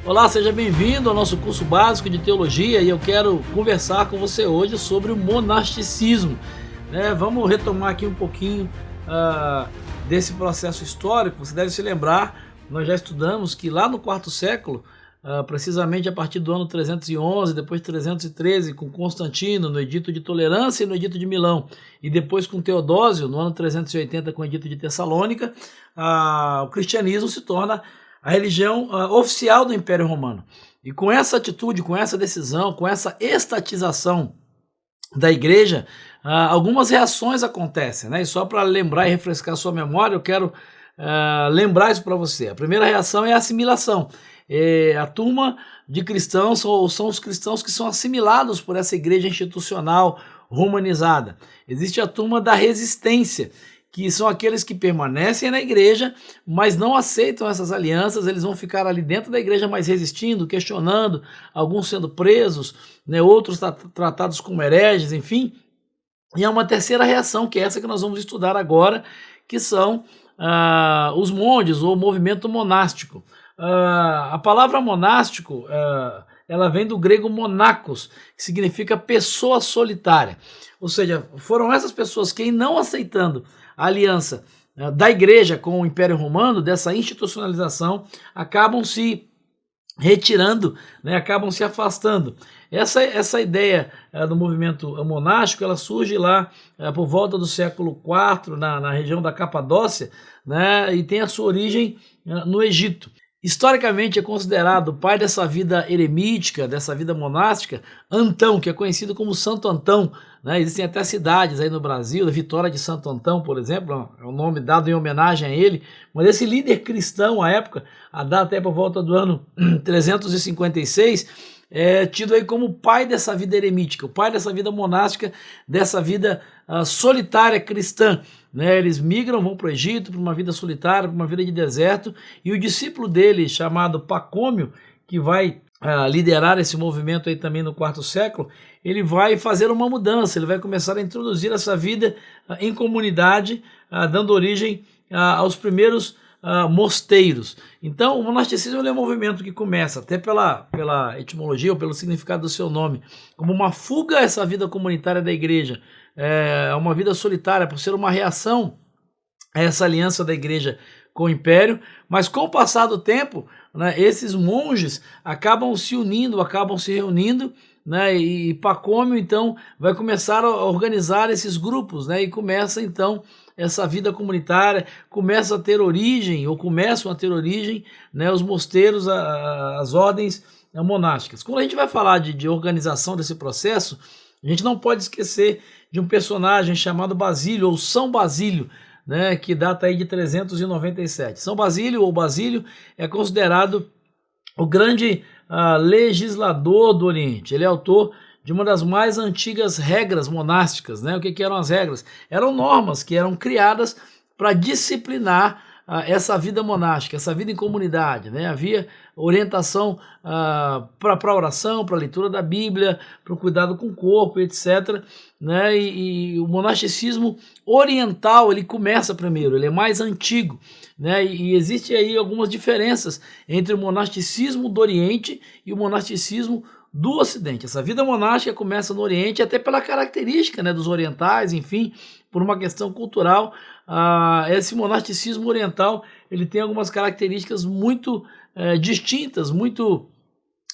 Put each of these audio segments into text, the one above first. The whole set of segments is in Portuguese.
Olá, seja bem-vindo ao nosso curso básico de teologia e eu quero conversar com você hoje sobre o monasticismo. Vamos retomar aqui um pouquinho desse processo histórico. Você deve se lembrar, nós já estudamos que lá no quarto século, precisamente a partir do ano 311, depois 313 com Constantino no Edito de Tolerância e no Edito de Milão, e depois com Teodósio no ano 380 com o Edito de Tessalônica, o cristianismo se torna a religião oficial do Império Romano. E com essa atitude, com essa decisão, com essa estatização da igreja, algumas reações acontecem, né? E só para lembrar e refrescar sua memória, eu quero lembrar isso para você. A primeira reação é a assimilação. A turma de cristãos são os cristãos que são assimilados por essa igreja institucional romanizada. Existe a turma da resistência, que são aqueles que permanecem na igreja, mas não aceitam essas alianças. Eles vão ficar ali dentro da igreja, mas resistindo, questionando, alguns sendo presos, né, outros tratados como hereges, enfim. E há uma terceira reação, que é essa que nós vamos estudar agora, que são os monges, ou o movimento monástico. A palavra monástico, ela vem do grego monacos, que significa pessoa solitária. Ou seja, foram essas pessoas que, não aceitando a aliança da igreja com o Império Romano, dessa institucionalização, acabam se retirando, né, acabam se afastando. Essa ideia do movimento monástico, ela surge lá por volta do século IV, na região da Capadócia, né, e tem a sua origem no Egito. Historicamente é considerado o pai dessa vida eremítica, dessa vida monástica, Antão, que é conhecido como Santo Antão, né? Existem até cidades aí no Brasil, a Vitória de Santo Antão, por exemplo, é um nome dado em homenagem a ele, mas esse líder cristão à época, a data até por volta do ano 356, é tido aí como o pai dessa vida eremítica, o pai dessa vida monástica, dessa vida solitária cristã. Né, eles migram, vão para o Egito, para uma vida solitária, para uma vida de deserto, e o discípulo dele, chamado Pacômio, que vai liderar esse movimento aí também no quarto século, ele vai fazer uma mudança, ele vai começar a introduzir essa vida em comunidade, dando origem aos primeiros mosteiros. Então, o monasticismo é um movimento que começa, até pela etimologia ou pelo significado do seu nome, como uma fuga a essa vida comunitária da igreja, uma vida solitária, por ser uma reação a essa aliança da igreja com o império. Mas com o passar do tempo, né, esses monges acabam se unindo, acabam se reunindo, né, e Pacômio então vai começar a organizar esses grupos, né, e começa então essa vida comunitária, começam a ter origem, né, os mosteiros, as ordens monásticas. Quando a gente vai falar de organização desse processo, a gente não pode esquecer de um personagem chamado Basílio, ou São Basílio, né, que data aí de 397. São Basílio, ou Basílio, é considerado o grande legislador do Oriente. Ele é autor de uma das mais antigas regras monásticas, né? O que eram as regras? Eram normas que eram criadas para disciplinar essa vida monástica, essa vida em comunidade, né? Havia orientação para a oração, para a leitura da Bíblia, para o cuidado com o corpo, etc. Né? E o monasticismo oriental, ele começa primeiro, ele é mais antigo, né? E existe aí algumas diferenças entre o monasticismo do Oriente e o monasticismo do Ocidente. Essa vida monástica começa no Oriente, até pela característica, né, dos orientais, enfim, por uma questão cultural. Esse monasticismo oriental, ele tem algumas características muito distintas, muito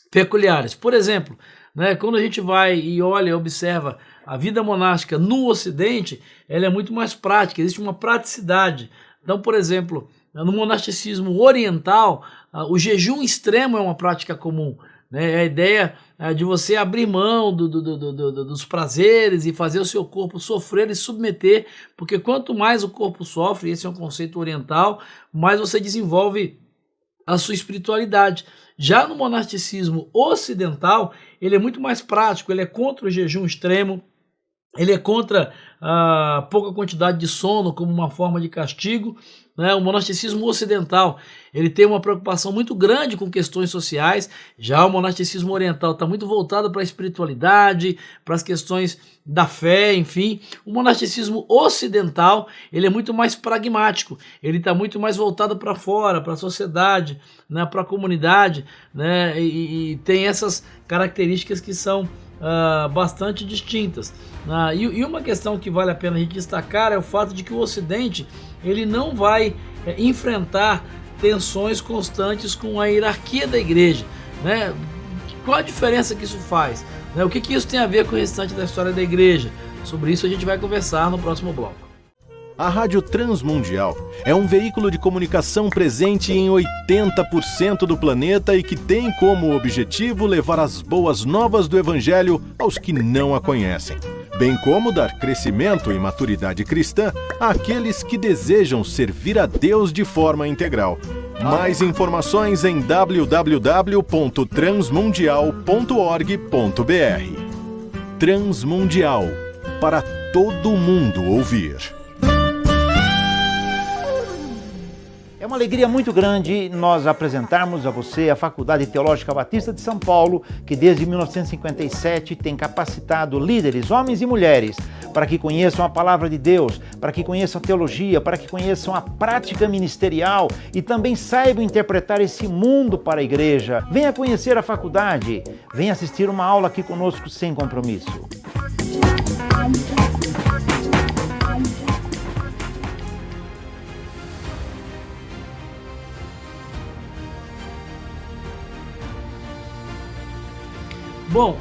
peculiares. Por exemplo, né, quando a gente vai e olha e observa a vida monástica no Ocidente, ela é muito mais prática, existe uma praticidade. Então, por exemplo, no monasticismo oriental, o jejum extremo é uma prática comum. Né? A ideia de você abrir mão dos prazeres e fazer o seu corpo sofrer e submeter, porque quanto mais o corpo sofre, esse é um conceito oriental, mais você desenvolve a sua espiritualidade. Já no monasticismo ocidental, ele é muito mais prático, ele é contra o jejum extremo, Ele é contra a pouca quantidade de sono como uma forma de castigo, né? O monasticismo ocidental, ele tem uma preocupação muito grande com questões sociais. Já o monasticismo oriental está muito voltado para a espiritualidade, para as questões da fé, enfim. O monasticismo ocidental, ele é muito mais pragmático, ele está muito mais voltado para fora, para a sociedade, né? Para a comunidade, né? E tem essas características que são bastante distintas. E uma questão que vale a pena a gente destacar é o fato de que o Ocidente ele não vai enfrentar tensões constantes com a hierarquia da igreja, né? Qual a diferença que isso faz? Né? O que isso tem a ver com o restante da história da igreja? Sobre isso a gente vai conversar no próximo bloco. A Rádio Transmundial é um veículo de comunicação presente em 80% do planeta e que tem como objetivo levar as boas novas do Evangelho aos que não a conhecem, bem como dar crescimento e maturidade cristã àqueles que desejam servir a Deus de forma integral. Mais informações em www.transmundial.org.br. Transmundial, para todo mundo ouvir. É uma alegria muito grande nós apresentarmos a você a Faculdade Teológica Batista de São Paulo, que desde 1957 tem capacitado líderes, homens e mulheres, para que conheçam a palavra de Deus, para que conheçam a teologia, para que conheçam a prática ministerial e também saibam interpretar esse mundo para a igreja. Venha conhecer a faculdade, venha assistir uma aula aqui conosco sem compromisso. Bom,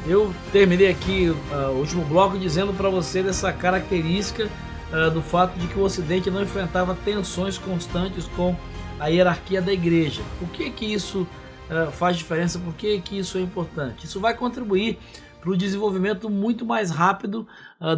eu terminei aqui o último bloco dizendo para você dessa característica do fato de que o Ocidente não enfrentava tensões constantes com a hierarquia da igreja. Por que isso faz diferença? Por que isso é importante? Isso vai contribuir para o desenvolvimento muito mais rápido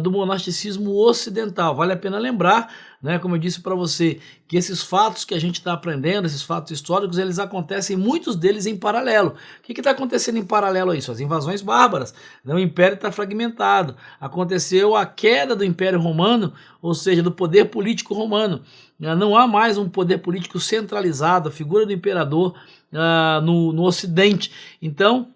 do monasticismo ocidental. Vale a pena lembrar, né, como eu disse para você, que esses fatos que a gente está aprendendo, esses fatos históricos, eles acontecem, muitos deles em paralelo. O que está acontecendo em paralelo a isso? As invasões bárbaras, né? O Império está fragmentado. Aconteceu a queda do Império Romano, ou seja, do poder político romano. Não há mais um poder político centralizado, a figura do imperador no Ocidente. Então,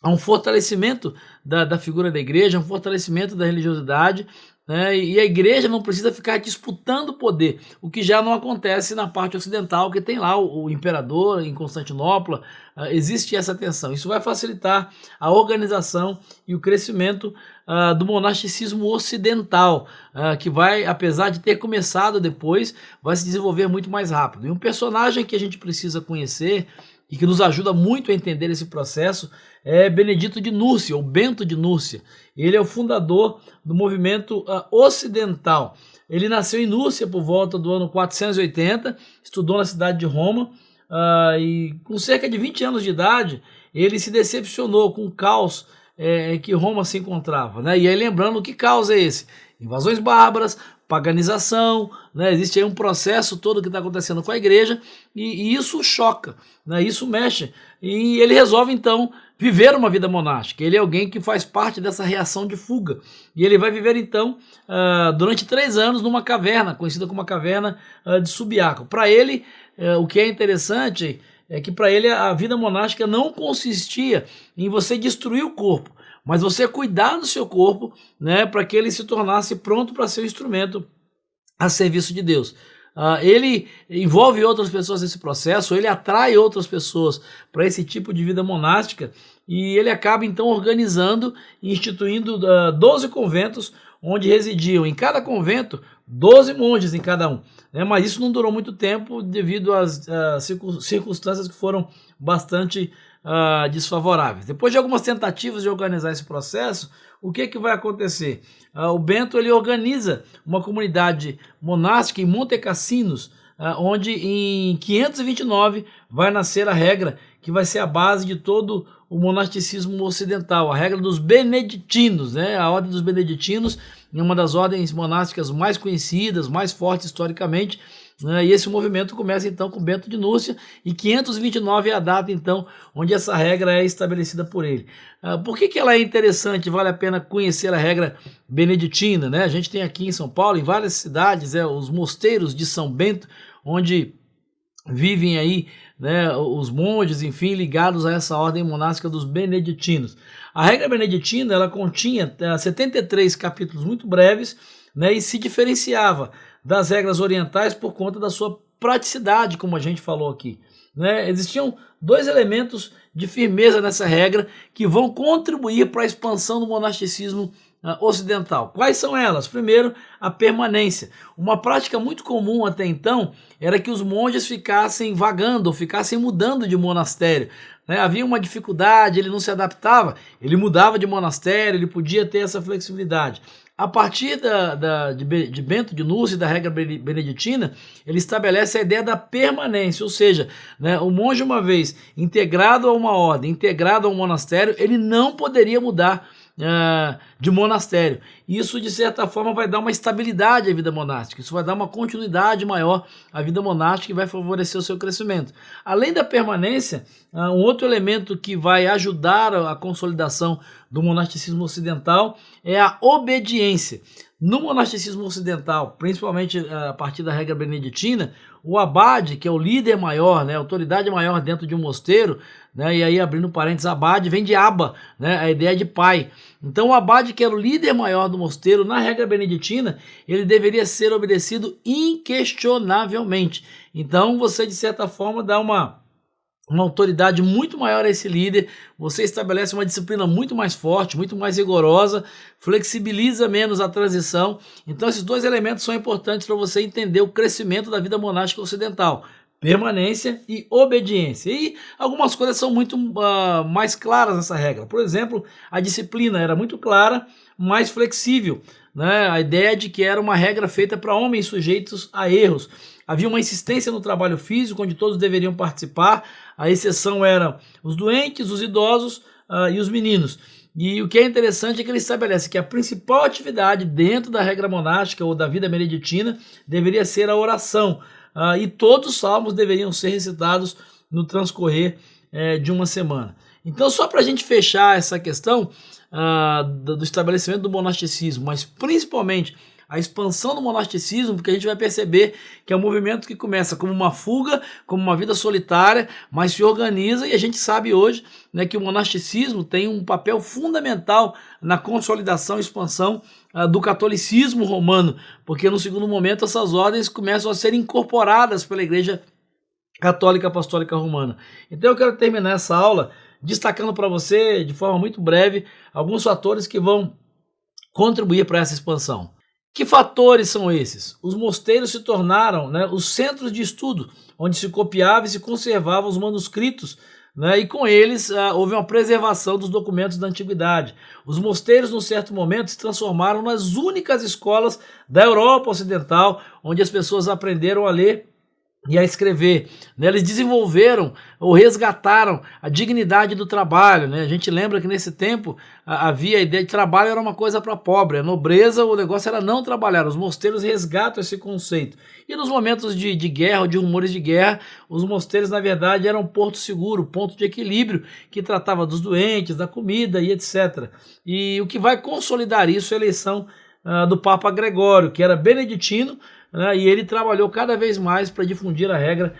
há um fortalecimento da figura da igreja, um fortalecimento da religiosidade, né? E a igreja não precisa ficar disputando poder, o que já não acontece na parte ocidental, que tem lá o imperador em Constantinopla. Existe essa tensão. Isso vai facilitar a organização e o crescimento do monasticismo ocidental, que vai, apesar de ter começado depois, vai se desenvolver muito mais rápido. E um personagem que a gente precisa conhecer e que nos ajuda muito a entender esse processo é Benedito de Núrcia, ou Bento de Núrcia. Ele é o fundador do movimento ocidental. Ele nasceu em Núrcia por volta do ano 480, estudou na cidade de Roma, e com cerca de 20 anos de idade, ele se decepcionou com o caos em que Roma se encontrava, né? E aí, lembrando, que caos é esse? Invasões bárbaras, paganização, né? Existe aí um processo todo que está acontecendo com a igreja, e isso choca, né? Isso mexe, e ele resolve então viver uma vida monástica. Ele é alguém que faz parte dessa reação de fuga, e ele vai viver então durante 3 anos numa caverna, conhecida como a caverna de Subiaco. Para ele, o que é interessante é que para ele a vida monástica não consistia em você destruir o corpo, mas você cuidar do seu corpo, né, para que ele se tornasse pronto para ser um instrumento a serviço de Deus. Ele envolve outras pessoas nesse processo, ele atrai outras pessoas para esse tipo de vida monástica, e ele acaba então organizando e instituindo 12 conventos, onde residiam em cada convento 12 monges em cada um, né? Mas isso não durou muito tempo devido às circunstâncias que foram bastante desfavoráveis. Depois de algumas tentativas de organizar esse processo, o que vai acontecer? O Bento ele organiza uma comunidade monástica em Monte Cassinos, onde em 529 vai nascer a regra que vai ser a base de todo o monasticismo ocidental, a regra dos beneditinos, né? A ordem dos beneditinos é uma das ordens monásticas mais conhecidas, mais fortes historicamente, né? E esse movimento começa então com Bento de Núrcia, e 529 é a data então onde essa regra é estabelecida por ele. Por que ela é interessante? Vale a pena conhecer a regra beneditina, né? A gente tem aqui em São Paulo, em várias cidades, os mosteiros de São Bento, onde vivem aí, né, os monges, enfim, ligados a essa ordem monástica dos beneditinos. A regra beneditina, ela continha 73 capítulos muito breves, né, e se diferenciava das regras orientais por conta da sua praticidade, como a gente falou aqui, né? Existiam dois elementos de firmeza nessa regra que vão contribuir para a expansão do monasticismo ocidental. Quais são elas? Primeiro, a permanência. Uma prática muito comum até então era que os monges ficassem vagando, ou ficassem mudando de monastério, né? Havia uma dificuldade, ele não se adaptava, ele mudava de monastério, ele podia ter essa flexibilidade. A partir de Bento de Núrcia e da regra beneditina, ele estabelece a ideia da permanência, ou seja, né, o monge, uma vez integrado a uma ordem, integrado a um monastério, ele não poderia mudar de monastério. Isso, de certa forma, vai dar uma estabilidade à vida monástica, isso vai dar uma continuidade maior à vida monástica e vai favorecer o seu crescimento. Além da permanência, um outro elemento que vai ajudar a consolidação do monasticismo ocidental é a obediência. No monasticismo ocidental, principalmente a partir da regra beneditina, o abade, que é o líder maior, né, a autoridade maior dentro de um mosteiro, né, e aí abrindo parênteses, abade vem de aba, né, a ideia de pai. Então o abade, que era o líder maior do mosteiro, na regra beneditina, ele deveria ser obedecido inquestionavelmente. Então você, de certa forma, dá uma autoridade muito maior a esse líder, você estabelece uma disciplina muito mais forte, muito mais rigorosa, flexibiliza menos a transição. Então esses dois elementos são importantes para você entender o crescimento da vida monástica ocidental: permanência e obediência. E algumas coisas são muito mais claras nessa regra. Por exemplo, a disciplina era muito clara, mais flexível, né? A ideia de que era uma regra feita para homens sujeitos a erros. Havia uma insistência no trabalho físico, onde todos deveriam participar. A exceção eram os doentes, os idosos e os meninos. E o que é interessante é que ele estabelece que a principal atividade dentro da regra monástica ou da vida beneditina deveria ser a oração. E todos os salmos deveriam ser recitados no transcorrer de uma semana. Então, só para a gente fechar essa questão do estabelecimento do monasticismo, mas principalmente a expansão do monasticismo, porque a gente vai perceber que é um movimento que começa como uma fuga, como uma vida solitária, mas se organiza, e a gente sabe hoje, né, que o monasticismo tem um papel fundamental na consolidação e expansão do catolicismo romano, porque no segundo momento essas ordens começam a ser incorporadas pela Igreja Católica Apostólica Romana. Então eu quero terminar essa aula destacando para você, de forma muito breve, alguns fatores que vão contribuir para essa expansão. Que fatores são esses? Os mosteiros se tornaram, né, os centros de estudo, onde se copiava e se conservavam os manuscritos, né, e com eles houve uma preservação dos documentos da antiguidade. Os mosteiros, num certo momento, se transformaram nas únicas escolas da Europa Ocidental, onde as pessoas aprenderam a ler e a escrever, né? Eles desenvolveram ou resgataram a dignidade do trabalho, né? A gente lembra que nesse tempo havia a ideia de trabalho era uma coisa para pobre, a nobreza, o negócio era não trabalhar. Os mosteiros resgatam esse conceito. E nos momentos de guerra ou de rumores de guerra, os mosteiros na verdade eram um porto seguro, ponto de equilíbrio, que tratava dos doentes, da comida e etc. E o que vai consolidar isso é a eleição do Papa Gregório, que era beneditino, e ele trabalhou cada vez mais para difundir a regra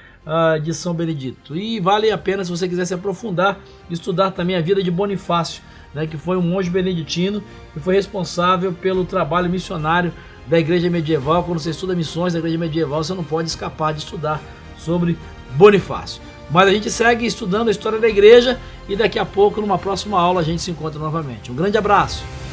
de São Benedito. E vale a pena, se você quiser se aprofundar, estudar também a vida de Bonifácio, né, que foi um monge beneditino que foi responsável pelo trabalho missionário da Igreja Medieval. Quando você estuda missões da Igreja Medieval, você não pode escapar de estudar sobre Bonifácio. Mas a gente segue estudando a história da Igreja e daqui a pouco, numa próxima aula, a gente se encontra novamente. Um grande abraço!